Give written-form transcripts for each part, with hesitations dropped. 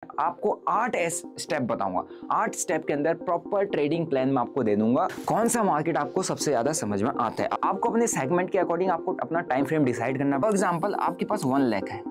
आपको 8 स्टेप बताऊंगा। 8 स्टेप के अंदर प्रॉपर ट्रेडिंग प्लान मैं आपको दे दूंगा। कौन सा मार्केट आपको सबसे ज्यादा समझ में आता है, आपको अपने सेगमेंट के अकॉर्डिंग आपको अपना टाइम फ्रेम डिसाइड करना। फॉर एग्जांपल आपके पास 1 लाख है,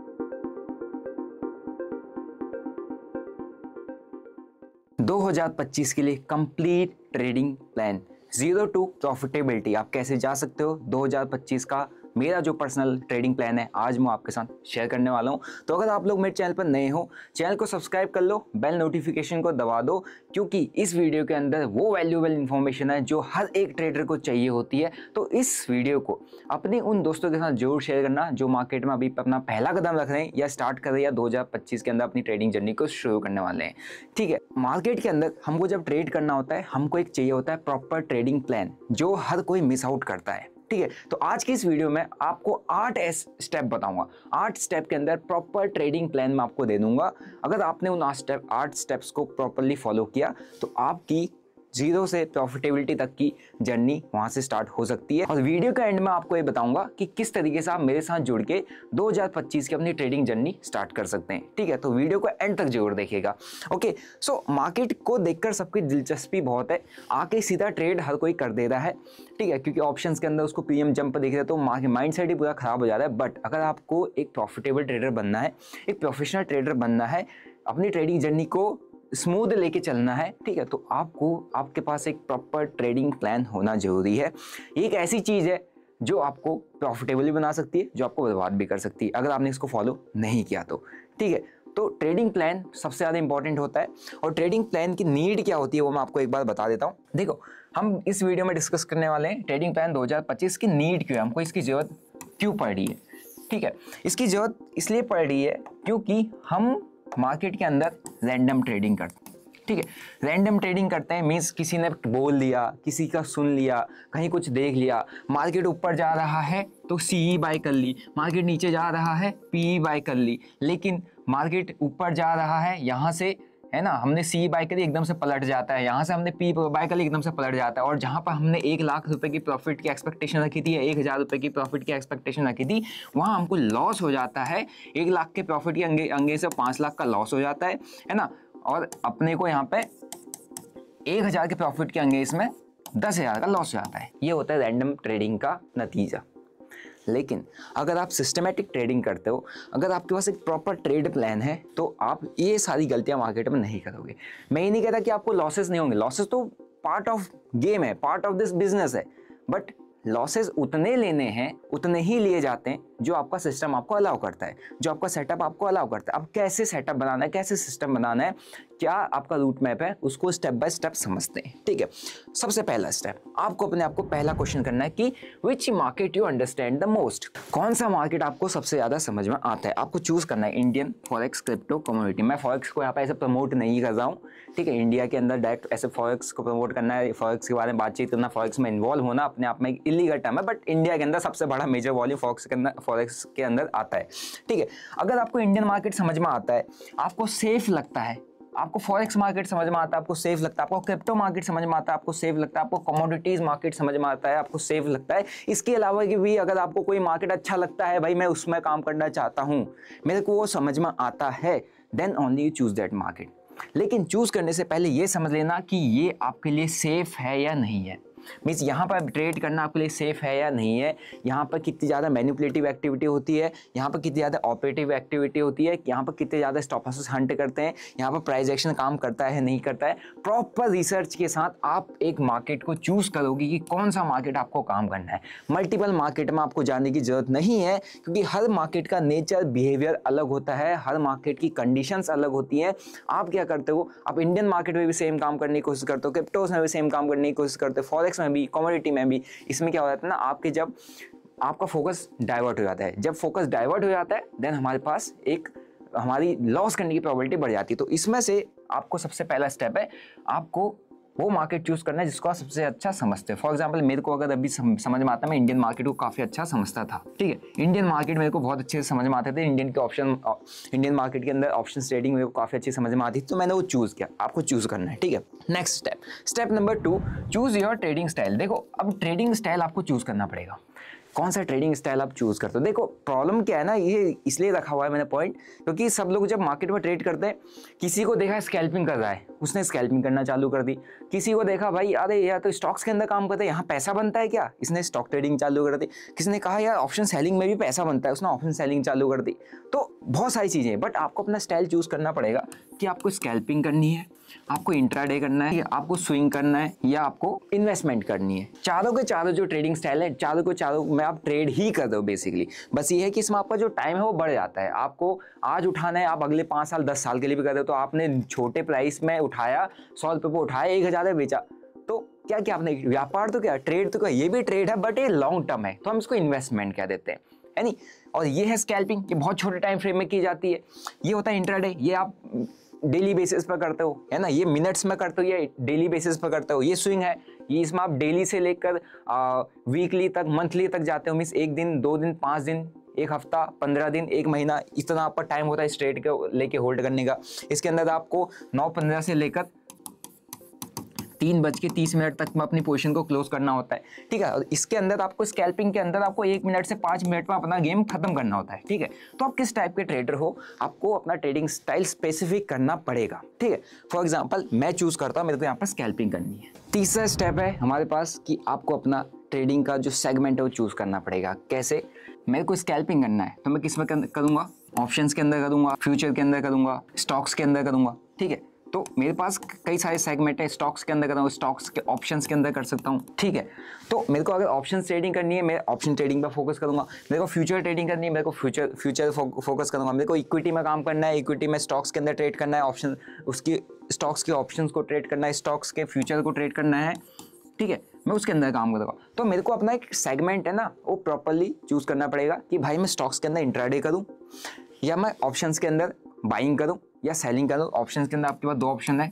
2025 के लिए complete trading plan, 0 to profitability आप कैसे जा सकते हो। 2025 का मेरा जो पर्सनल ट्रेडिंग प्लान है आज मैं आपके साथ शेयर करने वाला हूं। तो अगर आप लोग मेरे चैनल पर नए हो, चैनल को सब्सक्राइब कर लो, बेल नोटिफिकेशन को दबा दो, क्योंकि इस वीडियो के अंदर वो वैल्यूएबल इंफॉर्मेशन है जो हर एक ट्रेडर को चाहिए होती है। तो इस वीडियो को अपने उन दोस्तों के साथ जरूर शेयर करना जो मार्केट में अभी अपना पहला कदम रख रहे हैं या स्टार्ट कर रहे हैं या 2025 के अंदर अपनी ट्रेडिंग जर्नी को शुरू करने वाले हैं। ठीक है, मार्केट के अंदर हमको जब ट्रेड करना होता है हमको एक चाहिए होता है प्रॉपर ट्रेडिंग प्लान जो हर कोई मिस आउट करता है। ठीक है, तो आज की इस वीडियो में आपको 8 स्टेप बताऊंगा। 8 स्टेप के अंदर प्रॉपर ट्रेडिंग प्लान मैं आपको दे दूंगा। अगर आपने उन 8 स्टेप्स को प्रॉपरली फॉलो किया तो आपकी 0 से प्रॉफिटेबिलिटी तक की जर्नी वहां से स्टार्ट हो सकती है। और वीडियो के एंड में आपको ये बताऊंगा कि किस तरीके से आप मेरे साथ जुड़ के 2025 की अपनी ट्रेडिंग जर्नी स्टार्ट कर सकते हैं। ठीक है, तो वीडियो को एंड तक जरूर देखिएगा। ओके, सो मार्केट को देखकर सबकी दिलचस्पी बहुत है, आके सीधा ट्रेड हर कोई कर दे रहा है। ठीक है, क्योंकि ऑप्शंस के अंदर उसको पीएम जंप देख रहे तो माइंड सेट ही पूरा खराब हो जा रहा है। बट अगर आपको एक प्रॉफिटेबल ट्रेडर बनना है, एक प्रोफेशनल ट्रेडर बनना है, अपनी ट्रेडिंग जर्नी को स्मूथ लेके चलना है, ठीक है, तो आपको आपके पास एक प्रॉपर ट्रेडिंग प्लान होना जरूरी है। एक ऐसी चीज़ है जो आपको प्रॉफिटेबल भी बना सकती है, जो आपको बर्बाद भी कर सकती है अगर आपने इसको फॉलो नहीं किया तो। ठीक है, तो ट्रेडिंग प्लान सबसे ज़्यादा इंपॉर्टेंट होता है। और ट्रेडिंग प्लान की नीड क्या होती है वो मैं आपको एक बार बता देता हूँ। देखो, हम इस वीडियो में डिस्कस करने वाले हैं ट्रेडिंग प्लान 2025 की नीड क्यों है, हमको इसकी ज़रूरत क्यों पड़ रही है। ठीक है, इसकी ज़रूरत इसलिए पड़ रही है क्योंकि हम मार्केट के अंदर रैंडम ट्रेडिंग करते हैं। ठीक है, रैंडम ट्रेडिंग करते हैं मीन्स किसी ने बोल दिया, किसी का सुन लिया, कहीं कुछ देख लिया, मार्केट ऊपर जा रहा है तो सीई बाय कर ली, मार्केट नीचे जा रहा है पीई बाय कर ली। लेकिन मार्केट ऊपर जा रहा है यहाँ से, है ना, हमने सी बाय करी एकदम से पलट जाता है, यहाँ से हमने पी बाय करी एकदम से पलट जाता है। और जहाँ पर हमने 1 लाख रुपए की प्रॉफिट की एक्सपेक्टेशन रखी थी या 1000 रुपए की प्रॉफिट की एक्सपेक्टेशन रखी थी, वहाँ हमको लॉस हो जाता है। 1 लाख के प्रॉफिट के अंगे से 5 लाख का लॉस हो जाता है ना। और अपने को यहाँ पे 1000 के प्रॉफिट के अंगे इसमें 10,000 का लॉस हो जाता है। ये होता है रैंडम ट्रेडिंग का नतीजा। लेकिन अगर आप सिस्टमेटिक ट्रेडिंग करते हो, अगर आपके पास एक प्रॉपर ट्रेड प्लान है, तो आप ये सारी गलतियां मार्केट में नहीं करोगे। मैं ये नहीं कहता कि आपको लॉसेस नहीं होंगे, लॉसेस तो पार्ट ऑफ गेम है, पार्ट ऑफ दिस बिजनेस है। बट लॉसेस उतने लेने हैं, उतने ही लिए जाते हैं जो आपका सिस्टम आपको अलाउ करता है, जो आपका सेटअप आपको अलाउ करता है। अब कैसे सेटअप बनाना है, कैसे सिस्टम बनाना है, क्या आपका रूट मैप है, उसको स्टेप बाय स्टेप समझते हैं। ठीक है, सबसे पहला स्टेप आपको अपने आप को पहला क्वेश्चन करना है कि which market you understand the most. कौन सा मार्केट आपको सबसे ज्यादा समझ में आता है, आपको चूज करना है। Indian forex, crypto, commodity. मैं फॉरेक्स को यहाँ पे ऐसे प्रमोट नहीं कर रहा हूँ। ठीक है, इंडिया के अंदर डायरेक्ट ऐसे फॉरेक्स को प्रमोट करना है, फॉरेक्स के बारे में बातचीत करना, फॉरेक्स में इन्वॉल्व होना अपने आप में एक इलीगल टर्म है। बट इंडिया के अंदर सबसे बड़ा मेजर वॉल्यूम फॉरेक्स के अंदर आता है। ठीक है, अगर आपको इंडियन मार्केट समझ में आता है, आपको सेफ लगता है, आपको फॉरेक्स मार्केट समझ में आता है, आपको सेफ लगता है, आपको क्रिप्टो मार्केट समझ में आता है, आपको सेफ लगता है, आपको कमोडिटीज मार्केट समझ में आता है, आपको सेफ लगता है। इसके अलावा कि भी अगर आपको कोई मार्केट अच्छा लगता है, भाई मैं उसमें काम करना चाहता हूं, मेरे को वो समझ में आता है, then only you choose that market. लेकिन चूज करने से पहले ये समझ लेना कि ये आपके लिए सेफ है या नहीं है। मीन्स यहाँ पर ट्रेड करना आपके लिए सेफ है या नहीं है, यहाँ पर कितनी ज़्यादा मैनिपुलेटिव एक्टिविटी होती है, यहाँ पर कितनी ज़्यादा ऑपरेटिव एक्टिविटी होती है, यहाँ पर कितने ज़्यादा स्टॉप लॉसेस हंट करते हैं, यहाँ पर प्राइस एक्शन काम करता है नहीं करता है। प्रॉपर रिसर्च के साथ आप एक मार्केट को चूज़ करोगे कि कौन सा मार्केट आपको काम करना है। मल्टीपल मार्केट में आपको जाने की जरूरत नहीं है, क्योंकि हर मार्केट का नेचर, बिहेवियर अलग होता है, हर मार्केट की कंडीशंस अलग होती हैं। आप क्या करते हो, आप इंडियन मार्केट में भी सेम काम करने की कोशिश करते हो, क्रिप्टोज में भी सेम काम करने की कोशिश करते हो, फॉरेक्स में भी, कमोडिटी में भी। इसमें क्या हो जाता है ना, आपके जब आपका फोकस डाइवर्ट हो जाता है, जब फोकस डाइवर्ट हो जाता है देन हमारे पास एक हमारी लॉस करने की प्रोबेबिलिटी बढ़ जाती है। तो इसमें से आपको सबसे पहला स्टेप है, आपको वो मार्केट चूज करना है जिसको आप सबसे अच्छा समझते हैं। फॉर एग्जांपल मेरे को अगर अभी समझ में आता है, मैं इंडियन मार्केट को काफ़ी अच्छा समझता था। ठीक है, इंडियन मार्केट मेरे को बहुत अच्छे से समझ में आते थे, इंडियन मार्केट के अंदर ऑप्शन ट्रेडिंग मेरे को काफ़ी अच्छी समझ में आती थी, तो मैंने वो चूज़ किया। आपको चूज़ करना है। ठीक है, next step number 2, choose your trading style. देखो, अब ट्रेडिंग स्टाइल आपको चूज़ करना पड़ेगा। कौन सा ट्रेडिंग स्टाइल आप चूज करते हो। देखो प्रॉब्लम क्या है ना, ये इसलिए रखा हुआ है मैंने पॉइंट, क्योंकि सब लोग जब मार्केट में ट्रेड करते हैं, किसी को देखा स्कैल्पिंग कर रहा है, उसने स्कैल्पिंग करना चालू कर दी। किसी को देखा भाई अरे यार तो स्टॉक्स के अंदर काम करते हैं, यहाँ पैसा बनता है क्या, इसने स्टॉक ट्रेडिंग चालू कर दी। किसी ने कहा यार ऑप्शन सेलिंग में भी पैसा बनता है, उसने ऑप्शन सेलिंग चालू कर दी। तो बहुत सारी चीज़ें, बट आपको अपना स्टाइल चूज करना पड़ेगा कि आपको स्कैल्पिंग करनी है, आपको इंट्राडे करना है, या आपको स्विंग करना है, या आपको इन्वेस्टमेंट करनी है। चारों के चारों जो ट्रेडिंग स्टाइल है, चारों को चारों में आप ट्रेड ही कर दो बेसिकली। बस ये है कि इसमें आपका जो टाइम है वो बढ़ जाता है। आपको आज उठाना है, आप अगले 5 साल 10 साल के लिए भी कर दो। तो आपने छोटे प्राइस में उठाया, 100 रुपये पे उठाया, 1000 में बेचा, तो क्या क्या आपने व्यापार तो क्या, ट्रेड तो क्या, ये भी ट्रेड है बट ये लॉन्ग टर्म है, तो हम इसको इन्वेस्टमेंट कह देते हैं, है नहीं। और ये है स्कैल्पिंग, ये बहुत छोटे टाइम फ्रेम में की जाती है। ये होता है इंट्राडे, ये आप डेली बेसिस पर करते हो, है ना, ये मिनट्स में करते हो, ये डेली बेसिस पर करते हो। ये स्विंग है, ये इसमें आप डेली से लेकर वीकली तक, मंथली तक जाते हो, मीन्स 1 दिन 2 दिन 5 दिन 1 हफ्ता 15 दिन 1 महीना, इस तरह आपका टाइम होता है इस ट्रेड के लेके होल्ड करने का। इसके अंदर आपको 9:15 से लेकर 3:30 तक में अपनी पोजीशन को क्लोज करना होता है, ठीक है। और इसके अंदर आपको स्कैल्पिंग के अंदर आपको 1 मिनट से 5 मिनट में अपना गेम खत्म करना होता है, ठीक है। तो आप किस टाइप के ट्रेडर हो, आपको अपना ट्रेडिंग स्टाइल स्पेसिफिक करना पड़ेगा, ठीक है। फॉर एग्जांपल मैं चूज करता हूँ, मेरे को यहाँ पर स्कैल्पिंग करनी है। तीसरा स्टेप है हमारे पास कि आपको अपना ट्रेडिंग का जो सेगमेंट है वो चूज करना पड़ेगा। कैसे, मेरे को स्कैल्पिंग करना है तो मैं किस में करूँगा, ऑप्शंस के अंदर करूँगा, फ्यूचर के अंदर करूँगा, स्टॉक्स के अंदर करूँगा, ठीक है। तो मेरे पास कई सारे सेगमेंट है, स्टॉक्स के अंदर करता हूँ, स्टॉक्स के ऑप्शंस के अंदर कर सकता हूँ, ठीक है। तो मेरे को अगर ऑप्शन ट्रेडिंग करनी है, मैं ऑप्शन ट्रेडिंग पर फोकस करूंगा। मेरे को फ्यूचर ट्रेडिंग करनी है, मेरे को फ्यूचर फोकस करूंगा। मेरे को इक्विटी में काम करना है, इक्विटी में स्टॉक्स के अंदर ट्रेड करना है, ऑप्शन उसकी स्टॉक्स के ऑप्शंस को ट्रेड करना है, स्टॉक्स के फ्यूचर को ट्रेड करना है, ठीक है। मैं उसके अंदर काम करूँगा। तो मेरे को अपना एक सेगमेंट है ना, वो प्रॉपरली चूज करना पड़ेगा कि भाई मैं स्टॉक्स के अंदर इंट्राडे करूँ, या मैं ऑप्शंस के अंदर बाइंग करूँ या सेलिंग करूँ। ऑप्शंस के अंदर आपके पास 2 ऑप्शन है,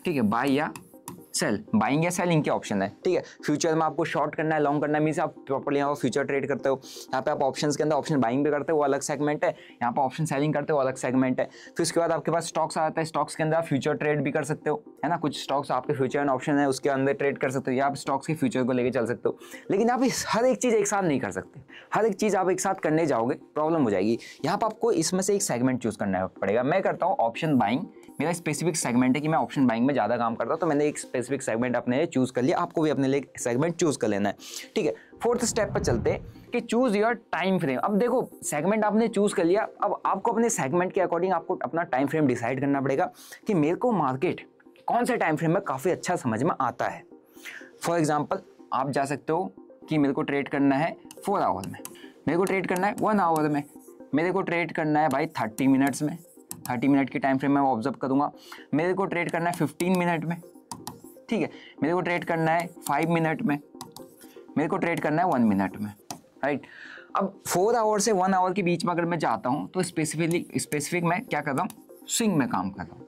ठीक है, बाय या सेल, बाइंग या सेलिंग के ऑप्शन है, ठीक है। फ्यूचर में आपको शॉर्ट करना है, लॉन्ग करना है, मीन्स आप प्रॉपर्ली यहाँ फ्यूचर ट्रेड करते हो। यहाँ पे आप ऑप्शंस के अंदर ऑप्शन बाइंग भी करते हो, वो अलग सेगमेंट है। यहाँ पे ऑप्शन सेलिंग करते हो, अलग सेगमेंट है। फिर उसके बाद आपके पास स्टॉक्स आता है, स्टॉक्स के अंदर आप फ्यूचर ट्रेड भी कर सकते हो, है ना। कुछ स्टॉक्स आपके फ्यूचर एंड ऑप्शन है, उसके अंदर ट्रेड कर सकते हो, या आप स्टॉक्स के फ्यूचर को लेकर चल सकते हो। लेकिन आप हर एक चीज़ एक साथ नहीं कर सकते। हर एक चीज़ आप एक साथ करने जाओगे प्रॉब्लम हो जाएगी। यहाँ पर आपको इसमें से एक सेगमेंट चूज करना पड़ेगा। मैं करता हूँ ऑप्शन बाइंग, मेरा स्पेसिफिक सेगमेंट है कि मैं ऑप्शन बाइंग में ज़्यादा काम करता हूँ, तो मैंने एक स्पेसिफिक सेगमेंट अपने लिए चूज़ कर लिया। आपको भी अपने लिए सेगमेंट चूज़ कर लेना है, ठीक है। 4th स्टेप पर चलते हैं कि चूज़ योर टाइम फ्रेम। अब देखो सेगमेंट आपने चूज़ कर लिया, अब आपको अपने सेगमेंट के अकॉर्डिंग आपको अपना टाइम फ्रेम डिसाइड करना पड़ेगा कि मेरे को मार्केट कौन से टाइम फ्रेम में काफ़ी अच्छा समझ में आता है। फॉर एग्जाम्पल आप जा सकते हो कि मेरे को ट्रेड करना है 4 आवर में, मेरे को ट्रेड करना है 1 आवर में, मेरे को ट्रेड करना है भाई 30 मिनट्स में, 30 मिनट की टाइम फ्रेम में ऑब्जर्व करूंगा। मेरे को ट्रेड करना है 15 मिनट में, ठीक है। मेरे को ट्रेड करना है 5 मिनट में, मेरे को ट्रेड करना है 1 मिनट में, राइट। अब 4 आवर से 1 आवर के बीच में अगर मैं जाता हूँ तो स्पेसिफिक मैं क्या कर रहा हूँ, स्विंग में काम कर रहा हूँ,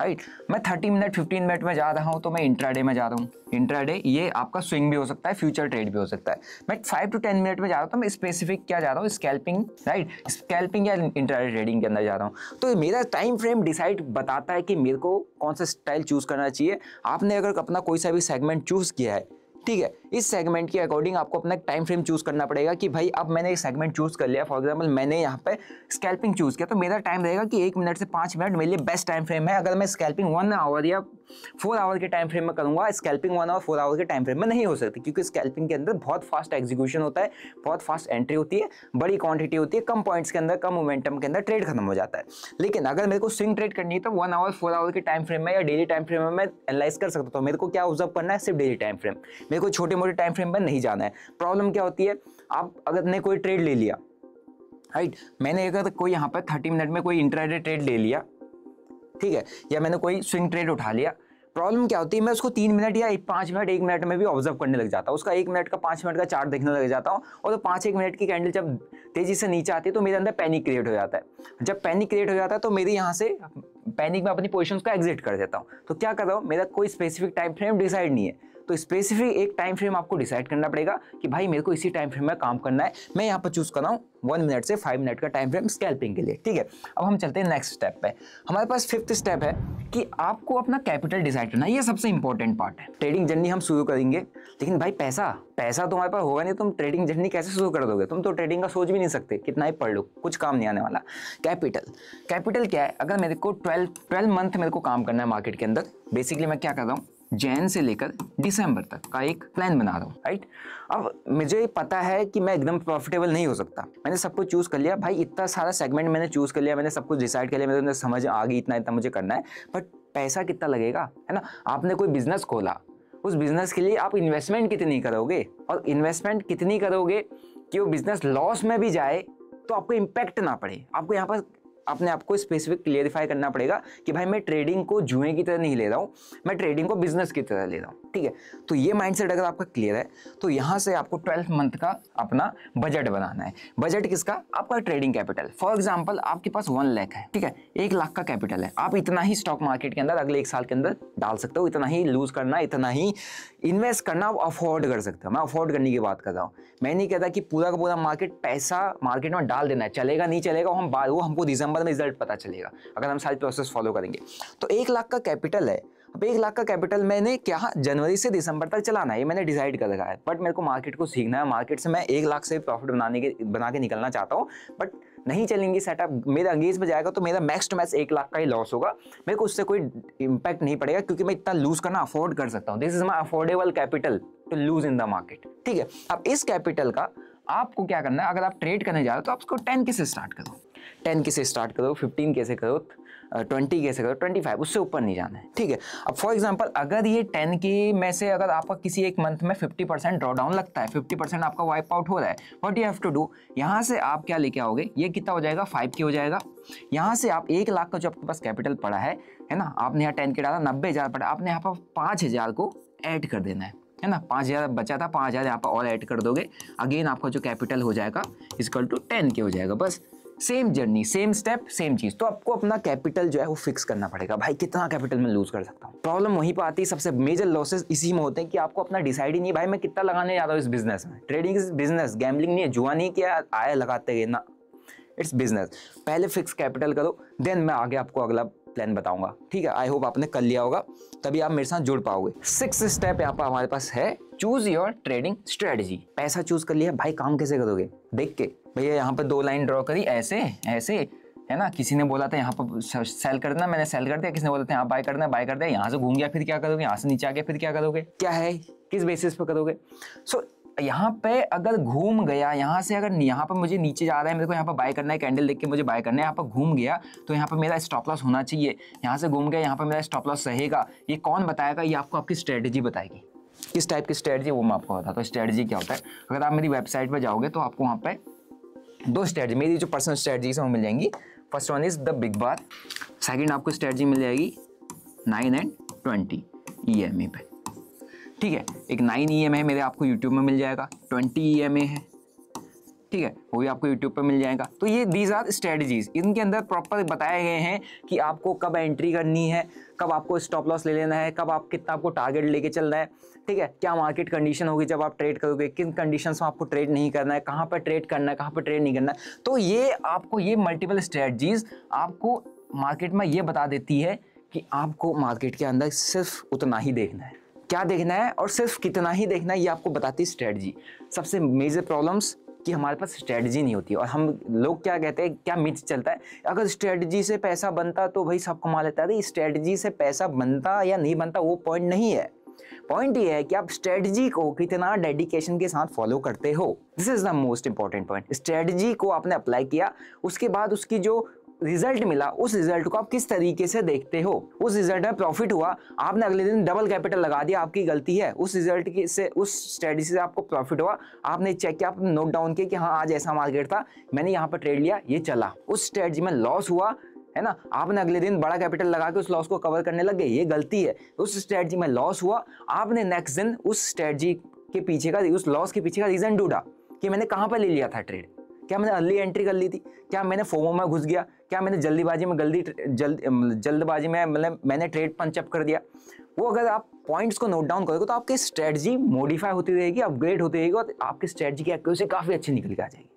राइट। मैं 30 मिनट 15 मिनट में जा रहा हूँ तो मैं इंट्राडे में जा रहा हूँ। इंट्राडे ये आपका स्विंग भी हो सकता है, फ्यूचर ट्रेड भी हो सकता है। मैं 5 to 10 मिनट में जा रहा हूँ तो मैं स्पेसिफिक क्या जा रहा हूँ, स्कैल्पिंग, राइट, स्कैल्पिंग या इंट्राडे ट्रेडिंग के अंदर जा रहा हूँ। तो मेरा टाइम फ्रेम डिसाइड बताता है कि मेरे को कौन सा स्टाइल चूज करना चाहिए। आपने अगर अपना कोई सा भी सेगमेंट चूज किया है, ठीक है, इस सेगमेंट के अकॉर्डिंग आपको अपना एक टाइम फ्रेम चूज करना पड़ेगा कि भाई अब मैंने एक सेगमेंट चूज कर लिया। फॉर एग्जांपल मैंने यहाँ पे स्कैल्पिंग चूज किया तो मेरा टाइम रहेगा कि 1 मिनट से 5 मिनट मेरे लिए बेस्ट टाइम फ्रेम है। अगर मैं स्कैल्पिंग 1 आवर या 4 आवर के टाइम फ्रेम में करूंगा, स्कैल्पिंग 1 और 4 आवर के टाइम फ्रेम में नहीं हो सकती, क्योंकि स्कैल्पिंग के अंदर बहुत फास्ट एग्जीक्यूशन होता है, बहुत फास्ट एंट्री होती है, बड़ी क्वांटिटी होती है, कम पॉइंट्स के अंदर, कम मोमेंटम के अंदर ट्रेड खत्म हो जाता है। लेकिन अगर मेरे को स्विंग ट्रेड करनी है तो 1 आवर 4 आवर के टाइम फ्रेम में या डेली टाइम फ्रेम में मैं एनालाइज कर सकता हूँ। मेरे को क्या ऑब्जर्व करना है, सिर्फ डेली टाइम फ्रेम, मेरे को छोटे मोटे टाइम फ्रेम पर नहीं जाना है। प्रॉब्लम क्या होती है, आप अगर ने कोई ट्रेड ले लिया, राइट, मैंने अगर कोई यहाँ पर 30 मिनट में कोई इंट्राडे ट्रेड ले लिया, ठीक है, या मैंने कोई स्विंग ट्रेड उठा लिया, प्रॉब्लम क्या होती है, मैं उसको 3 मिनट या 5 मिनट 1 मिनट में भी ऑब्जर्व करने लग जाता हूँ। उसका 1 मिनट का 5 मिनट का चार्ट देखने लग जाता हूँ, और तो 5-1 मिनट की कैंडल जब तेजी से नीचे आती है तो मेरे अंदर पैनिक क्रिएट हो जाता है। जब पैनिक क्रिएट हो जाता है तो मेरी यहाँ से पैनिक में अपनी पोजीशंस का एग्जिट कर देता हूँ। तो क्या कर रहा हूँ, मेरा कोई स्पेसिफिक टाइम फ्रेम डिसाइड नहीं है। तो स्पेसिफिक एक टाइम फ्रेम आपको डिसाइड करना पड़ेगा कि भाई मेरे को इसी टाइम फ्रेम में काम करना है। मैं यहाँ पर चूज कर रहा हूँ 1 मिनट से 5 मिनट का टाइम फ्रेम स्कैल्पिंग के लिए, ठीक है। अब हम चलते हैं नेक्स्ट स्टेप पे। हमारे पास 5th स्टेप है कि आपको अपना कैपिटल डिसाइड करना है, ये सबसे इंपॉर्टेंट पार्ट है। ट्रेडिंग जर्नी हम शुरू करेंगे, लेकिन भाई पैसा तुम्हारे पास होगा नहीं, तुम ट्रेडिंग जर्नी कैसे शुरू कर दोगे? तुम तो ट्रेडिंग का सोच भी नहीं सकते, कितना ही पढ़ लो कुछ काम नहीं आने वाला। कैपिटल क्या है? अगर मेरे को 12 मंथ मेरे को काम करना है मार्केट के अंदर, बेसिकली मैं क्या कर रहा हूँ, जैन से लेकर दिसंबर तक का एक प्लान बना रहा हूँ, राइट। अब मुझे पता है कि मैं एकदम प्रॉफिटेबल नहीं हो सकता, मैंने सब कुछ चूज कर लिया भाई, इतना सारा सेगमेंट मैंने चूज कर लिया, मैंने सब कुछ डिसाइड कर लिया, मेरे समझ आ गई इतना मुझे करना है, बट पैसा कितना लगेगा, है ना। आपने कोई बिजनेस खोला, उस बिजनेस के लिए आप इन्वेस्टमेंट कितनी करोगे, और इन्वेस्टमेंट कितनी करोगे कि वो बिजनेस लॉस में भी जाए तो आपको इम्पैक्ट ना पड़े। आपको यहाँ पर अपने आप को स्पेसिफिक क्लियरिफाई करना पड़ेगा कि भाई मैं ट्रेडिंग को जुए की तरह नहीं ले रहा हूँ, मैं ट्रेडिंग को बिजनेस की तरह ले रहा हूँ, ठीक है। तो ये माइंडसेट अगर आपका क्लियर है तो यहाँ से आपको 12 मंथ का अपना बजट बनाना है। बजट किसका? आपका ट्रेडिंग कैपिटल। फॉर एग्जाम्पल आपके पास 1 लाख है, ठीक है, 1 लाख का कैपिटल है, आप इतना ही स्टॉक मार्केट के अंदर अगले 1 साल के अंदर डाल सकते हो, इतना ही लूज करना, इतना ही इन्वेस्ट करना आप अफोर्ड कर सकते हो। मैं अफोर्ड करने की बात कर रहा हूँ, मैं नहीं कहता कि पूरा का पूरा पैसा मार्केट में डाल देना है, चलेगा नहीं चलेगा वो हमको दिसंबर में रिजल्ट पता चलेगा अगर हम सारी प्रोसेस फॉलो करेंगे। तो 1 लाख का कैपिटल है, अब 1 लाख का कैपिटल मैंने क्या जनवरी से दिसंबर तक चलाना है, ये मैंने डिसाइड कर रखा है, बट मेरे को मार्केट को सीखना है, मार्केट से मैं 1 लाख से प्रॉफिट बना के निकलना चाहता हूँ, बट नहीं चलेंगी सेटअप, मेरा अंगेज में जाएगा तो मेरा मैक्स टू मैक्स 1 लाख का ही लॉस होगा, मेरे को उससे कोई इंपैक्ट नहीं पड़ेगा क्योंकि मैं इतना लूज करना अफोर्ड कर सकता हूँ। This is my affordable capital to lose in the market, ठीक है। अब इस कैपिटल का आपको क्या करना है, अगर आप ट्रेड करने जा रहे हो तो आप उसको 10 के से स्टार्ट करो, 10 के से स्टार्ट करो, 15 के से करो, 20 के से करो, 25, उससे ऊपर नहीं जाना है, ठीक है। अब फॉर एग्जांपल अगर ये 10 के में से अगर आपका किसी एक मंथ में 50% ड्रॉ डाउन लगता है, 50% आपका वाइप आउट हो रहा है, what you have to do, यहाँ से आप क्या लेके आओगे, ये कितना हो जाएगा, 5 के हो जाएगा। यहाँ से आप 1 लाख का जो आपके पास कैपिटल पड़ा है ना, आपने यहाँ 10 के डाला, 90,000 पड़ा, आपने यहाँ पर 5,000 को ऐड कर देना है ना, 5,000 बचा था, 5,000 यहाँ पर और ऐड कर दोगे, अगेन आपका जो कैपिटल हो जाएगा इक्वल टू 10 के हो जाएगा। बस same journey, same step, same चीज। तो आपको अपना कैपिटल जो है वो फिक्स करना पड़ेगा, भाई कितना कैपिटल मैं लूज कर सकता हूँ। प्रॉब्लम वहीं पर आती है, सबसे मेजर लॉसेस इसी में होते हैं कि आपको अपना डिसाइड ही नहीं, भाई मैं कितना लगाने जा रहा हूँ इस बिजनेस में। ट्रेडिंग इज बिजनेस, गैम्बलिंग नहीं है, जुआ नहीं किया आया लगाते गए ना, इट्स बिजनेस। पहले फिक्स कैपिटल करो, देन मैं आगे आपको अगला प्लान बताऊंगा, ठीक है। आई होप आपने कर लिया होगा, तभी आप मेरे साथ जुड़ पाओगे। 6th स्टेप यहाँ पर हमारे पास है, चूज योर ट्रेडिंग स्ट्रेटजी। पैसा चूज कर लिया, भाई काम कैसे करोगे, देख के भैया यहाँ पे 2 लाइन ड्रॉ करी, ऐसे ऐसे, है ना। किसी ने बोला था यहाँ पर सेल कर देना, मैंने सेल कर दिया, किसी ने बोला था यहाँ बाय करना, बाय कर दिया, यहाँ से घूम गया फिर क्या करोगे, यहाँ से नीचे आ गया फिर क्या करोगे, क्या है किस बेसिस पे करोगे। सो यहाँ पे अगर घूम गया, यहाँ से अगर यहाँ पर मुझे नीचे जा रहा है, मेरे को यहाँ पर बाय करना है, कैंडल देख के मुझे बाय करना है, यहाँ पर घूम गया तो यहाँ पर मेरा स्टॉप लॉस होना चाहिए, यहाँ से घूम गया यहाँ पर मेरा स्टॉप लॉस रहेगा। ये कौन बताएगा, ये आपको आपकी स्ट्रेटजी बताएगी, किस टाइप की स्ट्रेटजी वो मैं आपको बताता हूँ। स्ट्रेटजी क्या होता है, अगर आप मेरी वेबसाइट पर जाओगे तो आपको वहाँ पे 2 स्ट्रेटजी, मेरी जो पर्सनल स्ट्रेटजीज है वो मिल जाएंगी। First one is the big bar, second आपको स्ट्रेटजी मिल जाएगी 9 and 20 EMA पे, ठीक है। एक 9 EMA मेरे आपको यूट्यूब में मिल जाएगा, 20 EMA है, ठीक है, वो भी आपको यूट्यूब पे मिल जाएगा। तो ये दीज आर स्ट्रेटजीज, इनके अंदर प्रॉपर बताए गए हैं कि आपको कब एंट्री करनी है, कब आपको स्टॉप लॉस ले लेना है, कब आप कितना आपको टारगेट लेके चलना है, ठीक है। क्या मार्केट कंडीशन होगी जब आप ट्रेड करोगे, किन कंडीशंस में आपको ट्रेड नहीं करना है, कहाँ पर ट्रेड करना है, कहाँ पर ट्रेड नहीं करना है। तो ये आपको ये मल्टीपल स्ट्रेटजीज आपको मार्केट में ये बता देती है कि आपको मार्केट के अंदर सिर्फ उतना ही देखना है, क्या देखना है और सिर्फ कितना ही देखना है, ये आपको बताती है स्ट्रेटजी। सबसे मेजर प्रॉब्लम्स कि हमारे पास स्ट्रेटजी नहीं होती, और हम लोग क्या कहते हैं, क्या मिथ चलता है, अगर स्ट्रेटजी से पैसा बनता तो भाई सब कमा लेता है। स्ट्रेटजी से पैसा बनता या नहीं बनता वो पॉइंट नहीं है, पॉइंट ये है कि आप स्ट्रेटजी को कितना डेडिकेशन के साथ फॉलो करते हो। This is the most important point. Strategy को आपने अप्लाई किया, उसके बाद उसकी जो रिजल्ट मिला, उस रिजल्ट को आप किस तरीके से देखते हो। उस रिजल्ट में प्रॉफिट हुआ, आपने अगले दिन डबल कैपिटल लगा दिया, आपकी गलती है। उस रिजल्ट की से, उस स्ट्रेटजी से आपको प्रॉफिट हुआ, आपने चेक किया, आपने नोट डाउन किया कि हाँ आज ऐसा मार्केट था, मैंने यहाँ पर ट्रेड लिया, ये चला। उस स्ट्रेटजी में लॉस हुआ, है ना, आपने अगले दिन बड़ा कैपिटल लगा के उस लॉस को कवर करने लग गए, ये गलती है। उस स्ट्रेटजी में लॉस हुआ, आपने नेक्स्ट दिन उस स्ट्रेटजी के पीछे का, उस लॉस के पीछे का रीजन ढूंढा कि मैंने कहाँ पर ले लिया था ट्रेड, क्या मैंने अर्ली एंट्री कर ली थी, क्या मैंने फोमो में घुस गया, क्या मैंने जल्दीबाजी में जल्दबाजी में मतलब मैंने ट्रेड पंच अप कर दिया। वो अगर आप पॉइंट्स को नोट डाउन करोगे तो आपकी स्ट्रेटजी मॉडिफाई होती रहेगी, अपग्रेड होती रहेगी, और आपकी स्ट्रेटजी की एक्यूरेसी काफ़ी अच्छी निकल के आ जाएगी।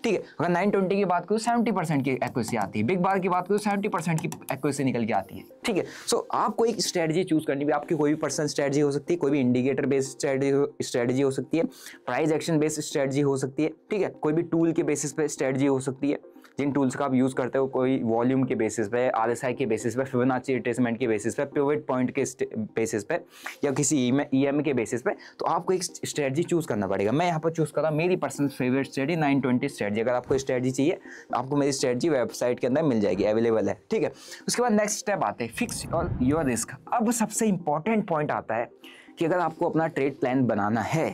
ठीक है। अगर 920 की बात करूँ 70% की एक्यूरेसी आती है, बिग बार की बात करूँ 70% की एक्यूरेसी निकल के आती है। ठीक है। सो आपको एक स्ट्रेटजी चूज करनी है, आपकी कोई भी पर्सनल स्ट्रेटजी हो सकती है, कोई भी इंडिकेटर बेस्ड स्ट्रेटजी हो सकती है, प्राइस एक्शन बेस्ड स्ट्रेटजी हो सकती है। ठीक है। कोई भी टूल के बेसिस पे स्ट्रेटजी हो सकती है, जिन टूल्स का आप यूज करते हो, कोई वॉल्यूम के बेसिस पे, आरएसआई के बेसिस पे, फिबोनाची रिट्रेसमेंट के बेसिस पे, पिवट पॉइंट के बेसिस पे, या किसी ईएम के बेसिस पे, तो आपको एक स्ट्रेटजी चूज करना पड़ेगा। मैं यहाँ पर चूज कर रहा हूँ मेरी पर्सनल फेवरेट स्ट्रेटजी 920 स्ट्रेटजी। अगर आपको स्ट्रेटजी चाहिए तो आपको मेरी स्ट्रेटजी वेबसाइट के अंदर मिल जाएगी, अवेलेबल है। ठीक है। उसके बाद नेक्स्ट स्टेप आते हैं फिक्स योर रिस्क। अब सबसे इंपॉर्टेंट पॉइंट आता है कि अगर आपको अपना ट्रेड प्लान बनाना है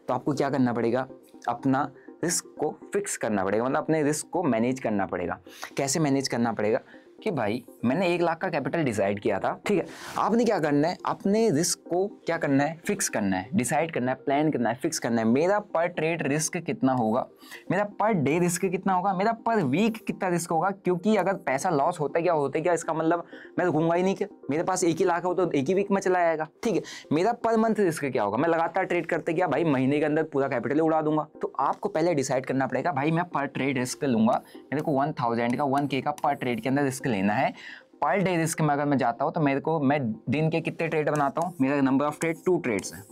तो आपको क्या करना पड़ेगा, अपना रिस्क को फिक्स करना पड़ेगा, मतलब अपने रिस्क को मैनेज करना पड़ेगा। कैसे मैनेज करना पड़ेगा कि भाई मैंने 1 लाख का कैपिटल डिसाइड किया था। ठीक है। आपने क्या करना है, अपने रिस्क को क्या करना है, फिक्स करना है, डिसाइड करना है, प्लान करना है, फिक्स करना है। मेरा पर ट्रेड रिस्क कितना होगा, मेरा पर डे रिस्क कितना होगा, मेरा पर वीक कितना रिस्क होगा। क्योंकि अगर पैसा लॉस होता क्या इसका मतलब मैं रुकूंगा ही नहीं। कि मेरे पास 1 ही लाख हो तो 1 ही वीक में चला जाएगा। ठीक है। मेरा पर मंथ रिस्क क्या होगा, मैं लगातार ट्रेड करते गया भाई, महीने के अंदर पूरा कैपिटल उड़ा दूंगा। तो आपको पहले डिसाइड करना पड़ेगा भाई मैं पर ट्रेड रिस्क लूंगा, मेरे को 1000 का 1K का पर ट्रेड के अंदर रिस्क लेना है। पर डे रिस्क में अगर मैं जाता हूं तो मैं दिन के कितने ट्रेड बनाता हूं, मेरा नंबर ऑफ ट्रेड 2 ट्रेड्स है।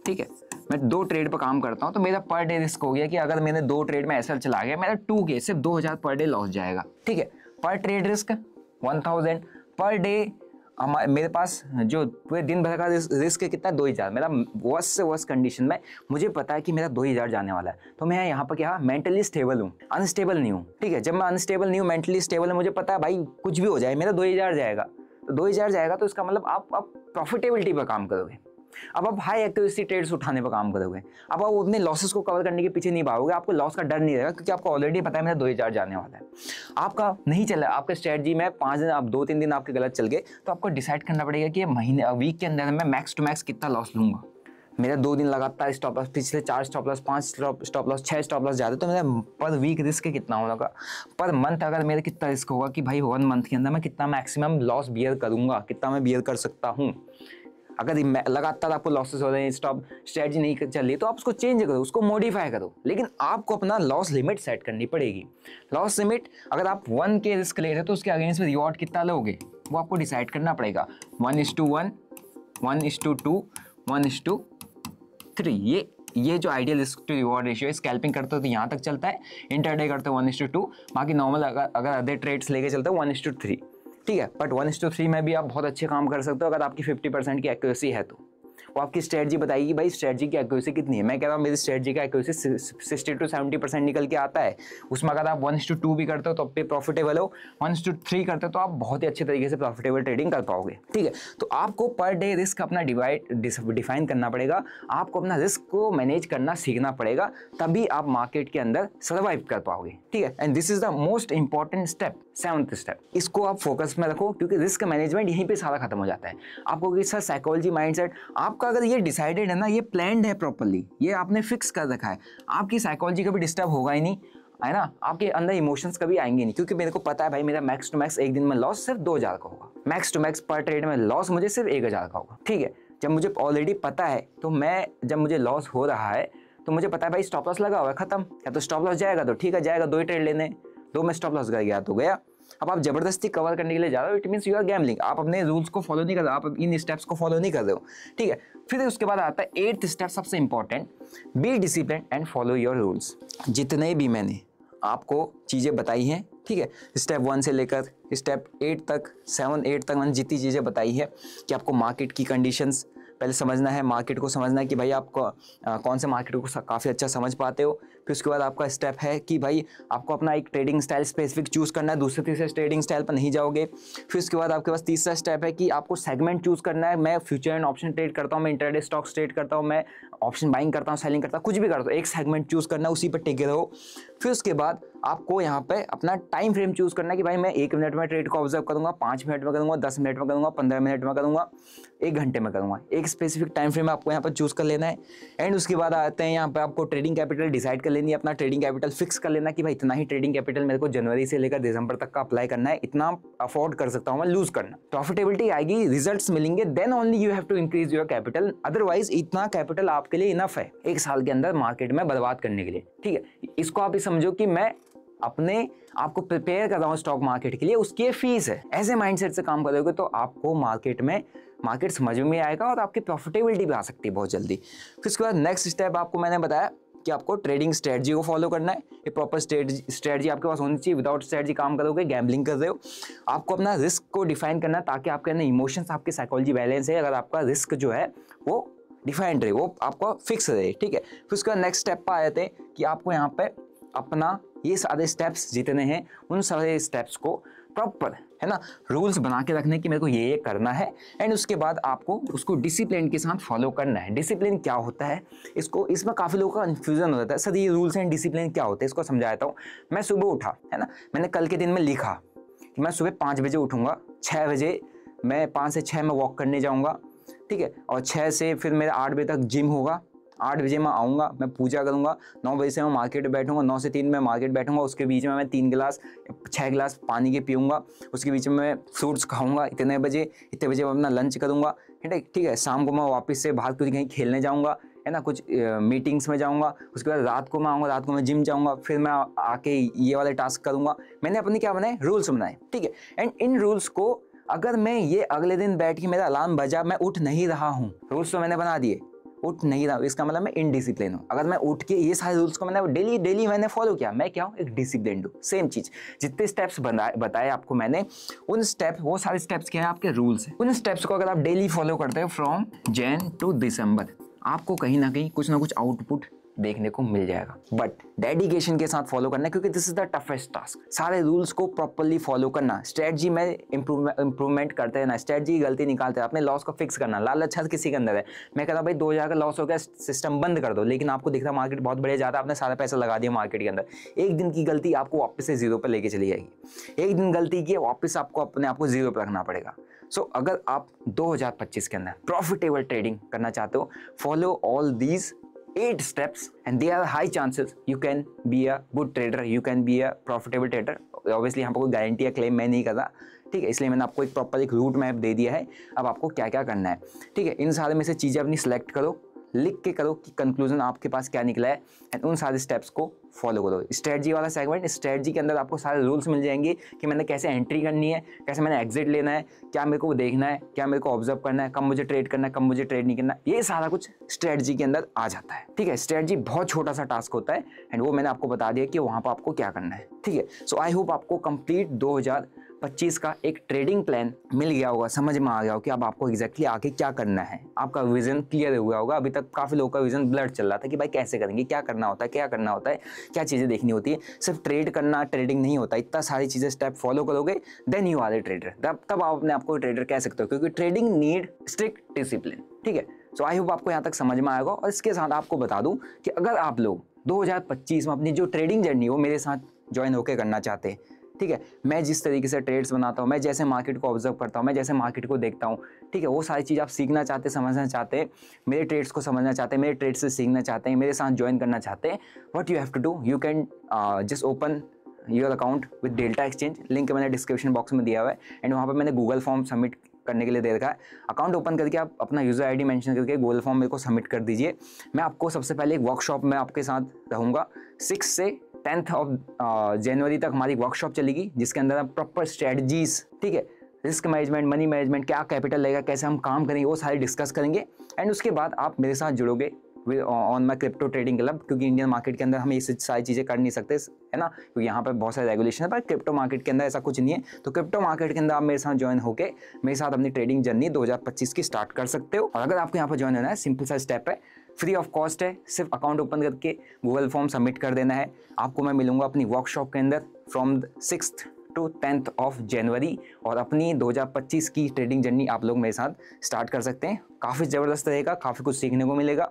ठीक है। मैं 2 ट्रेड पर काम करता हूं तो मेरा पर डे रिस्क हो गया कि अगर मैंने 2 ट्रेड में ऐसा चला गया, मेरा 2K सिर्फ 2000 पर डे लॉस जाएगा। ठीक है। पर ट्रेड रिस्क 1000 पर डे। मेरे पास जो पूरे दिन भर का रिस्क कितना है, 2000। मेरा वर्स्ट से वर्स्ट कंडीशन में मुझे पता है कि मेरा 2000 जाने वाला है, तो मैं यहाँ पर क्या मेंटली स्टेबल हूँ, अनस्टेबल नहीं हूँ। ठीक है। जब मैं अनस्टेबल नहीं हूँ, मेंटली स्टेबल है, मुझे पता है भाई कुछ भी हो जाए मेरा 2000 जाएगा। तो 2000 जाएगा तो इसका मतलब आप प्रॉफिटेबिलिटी पर काम करोगे। अब आप हाई एक्यूरेसी ट्रेड्स उठाने पर काम करोगे। अब आप अपने लॉसेस को कवर करने के पीछे नहीं भागोगे, आपको लॉस का डर नहीं रहेगा, क्योंकि आपको ऑलरेडी पता है मेरा 2000 जाने वाला है। आपका नहीं चला, आपके स्ट्रेटजी में 5 दिन, आप 2-3 दिन आपके गलत चल गए, तो आपको डिसाइड करना पड़ेगा कि महीने वीक के अंदर मैं मैक्स टू मैक्स कितना लॉस लूंगा। मेरा 2 दिन लगातार स्टॉप लॉस, पिछले 4 stop loss, 5 stop loss, 6 stop loss जाते, तो मेरा पर वीक रिस्क कितना होगा, पर मंथ अगर मेरा कितना रिस्क होगा कि भाई 1 मंथ के अंदर मैं कितना मैक्सिमम लॉस बियर करूंगा, कितना मैं बियर कर सकता हूँ। अगर लगातार आपको लॉसेस हो रहे हैं, स्टॉप स्ट्रेटजी नहीं चल रही, तो आप उसको चेंज करो, उसको मॉडिफाई करो। लेकिन आपको अपना लॉस लिमिट सेट करनी पड़ेगी। लॉस लिमिट अगर आप 1K रिस्क ले रहे हो तो उसके अगेंस्ट में रिवॉर्ड कितना लोगे वो आपको डिसाइड करना पड़ेगा। 1:1, 1:2, 1:3। ये जो ideal risk to reward ratio है। स्कैल्पिंग करते हो तो यहाँ तक चलता है, इंटरडे करते हो 1:2, बाकी नॉर्मल अगर अदर ट्रेड्स लेके चलते हो 1:3। ठीक है। बट 1:3 में भी आप बहुत अच्छे काम कर सकते हो अगर आपकी 50% की एक्यूरेसी है तो। वो आपकी स्ट्रेटजी बताएगी भाई स्ट्रेटजी की एक्यूरेसी कितनी है। मैं कह रहा हूँ मेरी स्ट्रेटजी का एक्यूरेसी 60 to 70% निकल के आता है। उसमें अगर आप 1:2 भी करते हो तो आप पे प्रॉफिटेबल हो, 1:3 करते हो तो आप बहुत ही अच्छे तरीके से प्रॉफिटेबल ट्रेडिंग कर पाओगे। ठीक है। तो आपको पर डे रिस्क अपना डिफाइन करना पड़ेगा, आपको अपना रिस्क को मैनेज करना सीखना पड़ेगा, तभी आप मार्केट के अंदर सर्वाइव कर पाओगे। ठीक है। And this is the most important step, 7th step. इसको आप फोकस में रखो, क्योंकि रिस्क मैनेजमेंट यहीं पे सारा खत्म हो जाता है। आपको कि सर साइकोलॉजी, माइंडसेट, आपका अगर ये डिसाइडेड है ना, ये प्लान्ड है प्रॉपर्ली, ये आपने फिक्स कर रखा है, आपकी साइकोलॉजी कभी डिस्टर्ब होगा ही नहीं, है ना। आपके अंदर इमोशंस कभी आएंगे नहीं, क्योंकि मेरे को पता है भाई मेरा मैक्स टू मैक्स एक दिन में लॉस सिर्फ 2000 का होगा, मैक्स टू मैक्स पर ट्रेड में लॉस मुझे सिर्फ 1000 का होगा। ठीक है। जब मुझे ऑलरेडी पता है तो जब मुझे लॉस हो रहा है तो मुझे पता है भाई स्टॉप लॉस लगा हुआ है, खत्म। या तो स्टॉप लॉस जाएगा तो ठीक है, जाएगा, 2 ही ट्रेड लेने, 2 में स्टॉप लॉस कर गया तो गया। अब आप जबरदस्ती कवर करने के लिए जा रहे हो, it means you are gambling. आप अपने रूल्स को फॉलो नहीं कर रहे हो, आप इन स्टेप्स को फॉलो नहीं कर रहे हो। ठीक है। फिर उसके बाद आता है 8th स्टेप, सबसे important, be discipline and follow your rules. जितने भी मैंने आपको चीज़ें बताई हैं, ठीक है, स्टेप 1 से लेकर स्टेप 8 तक, 7-8 तक मैंने जितनी चीज़ें बताई है कि आपको मार्केट की कंडीशंस पहले समझना है, मार्केट को समझना है कि भाई आप कौन से मार्केट को काफ़ी अच्छा समझ पाते हो। फिर उसके बाद आपका स्टेप है कि भाई आपको अपना एक ट्रेडिंग स्टाइल स्पेसिफिक चूज़ करना है, दूसरे तीसरे ट्रेडिंग स्टाइल पर नहीं जाओगे। फिर उसके बाद आपके पास तीसरा स्टेप है कि आपको सेगमेंट चूज़ करना है। मैं फ्यूचर एंड ऑप्शन ट्रेड करता हूँ, मैं इंटरडे स्टॉक्स ट्रेड करता हूँ, मैं ऑप्शन बाइंग करता हूँ, सेलिंग करता हूँ, कुछ भी करता हूँ, एक सेगमेंट चूज़ करना है, उसी पर टिके रहो। फिर उसके बाद आपको यहाँ पे अपना टाइम फ्रेम चूज़ करना है कि भाई मैं 1 मिनट में ट्रेड को ऑब्जर्व करूँगा, 5 मिनट में करूँगा, 10 मिनट में करूँगा, 15 मिनट में करूँगा, 1 घंटे में करूँगा। एक स्पेसिफिक टाइम फ्रेम आपको यहाँ पर चूज़ कर लेना है। एंड उसके बाद आते हैं यहाँ पे आपको ट्रेडिंग कैपिटल डिसाइड कर लेनी है, अपना ट्रेडिंग कैपिटल फिक्स कर लेना कि भाई इतना ही ट्रेडिंग कैपिटल मेरे को जनवरी से लेकर दिसंबर तक का अप्लाई करना है, इतना अफोर्ड कर सकता हूँ मैं लूज करना। प्रॉफिटेबिलिटी आएगी, रिजल्ट्स मिलेंगे, then only you have to increase your capital. Otherwise इतना कैपिटल आपके आपके लिए इनफ है 1 साल के अंदर मार्केट में बर्बाद करने के लिए। ठीक है, इसको आप ये समझो कि मैं अपने आपको प्रिपेयर कर रहा हूँ स्टॉक मार्केट के लिए, उसकी फीस है। ऐसे माइंडसेट से काम करोगे तो आपको मार्केट समझ में आएगा और आपकी प्रॉफिटेबिलिटी भी आ सकती है बहुत जल्दी। फिर उसके बाद नेक्स्ट स्टेप आपको मैंने बताया कि आपको ट्रेडिंग स्ट्रेटजी को फॉलो करना है। ये प्रॉपर स्ट्रेटजी आपके पास होनी चाहिए। विदाउट स्ट्रेटजी काम करोगे गैम्बलिंग कर रहे हो। आपको अपना रिस्क को डिफाइन करना है ताकि आपके अंदर इमोशंस, आपकी साइकोलॉजी बैलेंस है, अगर आपका रिस्क जो है वो डिफाइंड रहे, वो आपको फिक्स रहे। ठीक है, फिर उसके बाद नेक्स्ट स्टेप पर आ जाते हैं कि आपको यहाँ पे अपना ये सारे स्टेप्स जितने हैं उन सारे स्टेप्स को प्रॉपर, है ना, रूल्स बना के रखने की मेरे को ये करना है। एंड उसके बाद आपको उसको डिसिप्लिन के साथ फॉलो करना है। डिसिप्लिन क्या होता है, इसमें काफ़ी लोगों का कन्फ्यूजन हो जाता है, सर ये रूल्स एंड डिसिप्लिन क्या होते हैं, इसको समझाता हूँ। मैं सुबह उठा, है ना, मैंने कल के दिन में लिखा कि मैं सुबह 5 बजे उठूँगा, 6 बजे मैं 5 से 6 में वॉक करने जाऊँगा। ठीक है, और 6 से फिर मेरा 8 बजे तक जिम होगा, 8 बजे मैं आऊँगा, मैं पूजा करूँगा, 9 बजे से मैं मार्केट में बैठूँगा, 9 से 3 मैं मार्केट बैठूँगा। उसके बीच में मैं 3 गिलास 6 गिलास पानी के पीऊँगा। उसके बीच में मैं फ्रूट्स खाऊँगा। इतने बजे मैं अपना लंच करूँगा। ठीक है, शाम को मैं वापस से बाहर कुछ कहीं खेलने जाऊँगा, है ना, कुछ मीटिंग्स में जाऊँगा। उसके बाद रात को मैं आऊँगा, रात को मैं जिम जाऊँगा, फिर मैं आके ये वाले टास्क करूँगा। मैंने अपने क्या बनाए, रूल्स बनाए। ठीक है, एंड इन रूल्स को अगर मैं ये अगले दिन बैठ के मेरा अलार्म बजा, मैं उठ नहीं रहा हूँ, रूल्स तो मैंने बना दिए, उठ नहीं रहा हूँ, इसका मतलब मैं इनडिसिप्लिन हूँ। अगर मैं उठ के ये सारे रूल्स को मैंने डेली मैंने फॉलो किया, मैं क्या हूँ, एक डिसिप्लिन हूँ। सेम चीज़, जितने स्टेप्स बताए आपको मैंने, वो सारे स्टेप्स क्या है, आपके रूल्स हैं। उन स्टेप्स को अगर आप डेली फॉलो करते हो फ्रॉम जैन टू दिसंबर, आपको कहीं ना कहीं कुछ ना कुछ आउटपुट देखने को मिल जाएगा। बट डेडिकेशन के साथ फॉलो करना है, क्योंकि this is the toughest task. सारे रूल्स को प्रॉपर्ली फॉलो करना, स्ट्रेटजी में इंप्रूवमेंट करते रहना, स्ट्रेटजी की गलती निकालते हैं, अपने लॉस को फिक्स करना। लालच हर किसी के अंदर है। मैं कहता हूँ भाई 2000 का लॉस हो गया, सिस्टम बंद कर दो, लेकिन आपको दिख रहा मार्केट बहुत बढ़िया जाता है, आपने सारा पैसा लगा दिया मार्केट के अंदर। एक दिन की गलती आपको वापस से 0 पर लेके चली जाएगी। एक दिन गलती की वापस आपको अपने आप को 0 पर रखना पड़ेगा। सो अगर आप 2025 के अंदर प्रॉफिटेबल ट्रेडिंग करना चाहते हो, follow all these 8 steps and there are high chances you can be a good trader, you can be a profitable trader. Obviously यहाँ पर कोई गारंटी या क्लेम मैं नहीं कर रहा, ठीक है, इसलिए मैंने आपको एक प्रॉपर एक रूट मैप दे दिया है। अब आपको क्या क्या करना है, ठीक है, इन सारे में से चीज़ें अपनी सेलेक्ट करो, लिख के करो कि कंक्लूजन आपके पास क्या निकला है, एंड उन सारे स्टेप्स को फॉलो करो। स्ट्रेटजी वाला सेगमेंट, स्ट्रेटजी के अंदर आपको सारे रूल्स मिल जाएंगे कि मैंने कैसे एंट्री करनी है, कैसे मैंने एग्जिट लेना है, क्या मेरे को देखना है, क्या मेरे को ऑब्जर्व करना है, कब मुझे ट्रेड करना है, कब मुझे ट्रेड नहीं करना, ये सारा कुछ स्ट्रेटजी के अंदर आ जाता है। ठीक है, स्ट्रेटजी बहुत छोटा सा टास्क होता है, एंड वो मैंने आपको बता दिया कि वहाँ पर आपको क्या करना है। ठीक है, सो आई होप आपको कंप्लीट 2025 का एक ट्रेडिंग प्लान मिल गया होगा, समझ में आ गया होगा कि अब आपको एग्जैक्टली आगे क्या करना है। आपका विजन क्लियर हुआ होगा। अभी तक काफ़ी लोगों का विजन ब्लर चल रहा था कि भाई कैसे करेंगे, क्या करना होता है, क्या चीज़ें देखनी होती है। सिर्फ ट्रेड करना ट्रेडिंग नहीं होता, इतना सारी चीज़ें स्टेप फॉलो करोगे then you are a trader. तब आप अपने आपको ट्रेडर कह सकते हो, क्योंकि ट्रेडिंग नीड स्ट्रिक्ट डिसिप्लिन। ठीक है, सो आई होप आपको यहाँ तक समझ में आएगा। और इसके साथ आपको बता दूँ कि अगर आप लोग 2025 में अपनी जो ट्रेडिंग जर्नी हो मेरे साथ ज्वाइन होकर करना चाहते हैं, ठीक है, मैं जिस तरीके से ट्रेड्स बनाता हूँ, मैं जैसे मार्केट को ऑब्जर्व करता हूँ, मैं जैसे मार्केट को देखता हूँ, ठीक है, वो सारी चीज़ आप सीखना चाहते हैं, समझना चाहते हैं, मेरे ट्रेड्स को समझना चाहते हैं, मेरे ट्रेड्स से सीखना चाहते हैं, मेरे साथ ज्वाइन करना चाहते हैं, what you have to do, you can just open your account with Delta Exchange. Link मैंने डिस्क्रिप्शन बॉक्स में दिया हुआ है, एंड वहाँ पर मैंने गूगल फॉर्म सबमिट करने के लिए दे रखा है। अकाउंट ओपन करके आप अपना यूज़र आईडी मेंशन करके गूगल फॉर्म मेरे को सबमिट कर दीजिए। मैं आपको सबसे पहले एक वर्कशॉप में आपके साथ रहूँगा। 6 से 10 जनवरी तक हमारी वर्कशॉप चलेगी, जिसके अंदर आप प्रॉपर स्ट्रेटजीज, ठीक है, रिस्क मैनेजमेंट, मनी मैनेजमेंट, क्या कैपिटल लगेगा, कैसे हम काम करेंगे, वो सारी डिस्कस करेंगे। एंड उसके बाद आप मेरे साथ जुड़ोगे on my crypto trading club, क्योंकि इंडियन मार्केट के अंदर हम ये सारी चीज़ें कर नहीं सकते, है ना, क्योंकि यहाँ पर बहुत सारे रेगुलेशन है, पर क्रिप्टो मार्केट के अंदर ऐसा कुछ नहीं है। तो क्रिप्टो मार्केट के अंदर आप मेरे साथ ज्वाइन होकर मेरे साथ अपनी ट्रेडिंग जर्नी 2025 की स्टार्ट कर सकते हो। और अगर आपको यहाँ पर ज्वाइन होना है, सिंपल सा स्टेप है, फ्री ऑफ कॉस्ट है, सिर्फ अकाउंट ओपन करके गूगल फॉर्म सबमिट कर देना है। आपको मैं मिलूंगा अपनी वर्कशॉप के अंदर from 6th to 10th of January, और अपनी 2025 की ट्रेडिंग जर्नी आप लोग मेरे साथ स्टार्ट कर सकते हैं। काफ़ी ज़बरदस्त रहेगा, काफ़ी कुछ सीखने को मिलेगा।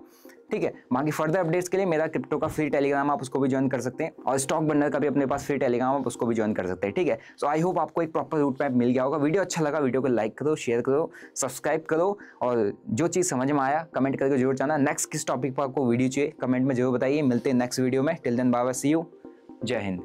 ठीक है, बाकी फर्दर अपडेट्स के लिए मेरा क्रिप्टो का फ्री टेलीग्राम आप उसको भी ज्वाइन कर सकते हैं, और स्टॉक बंडल का भी अपने पास फ्री टेलीग्राम आप उसको भी ज्वाइन कर सकते हैं। ठीक है, सो आई होप आपको एक प्रॉपर रूट मैप मिल गया होगा। वीडियो अच्छा लगा, वीडियो को लाइक करो, शेयर करो, सब्सक्राइब करो, और जो चीज़ समझ में आया कमेंट करके जरूर जाना। नेक्स्ट किस टॉपिक पर आपको वीडियो चाहिए कमेंट में जरूर बताइए। मिलते हैं नेक्स्ट वीडियो में। Till then bye bye, see you, जय हिंद।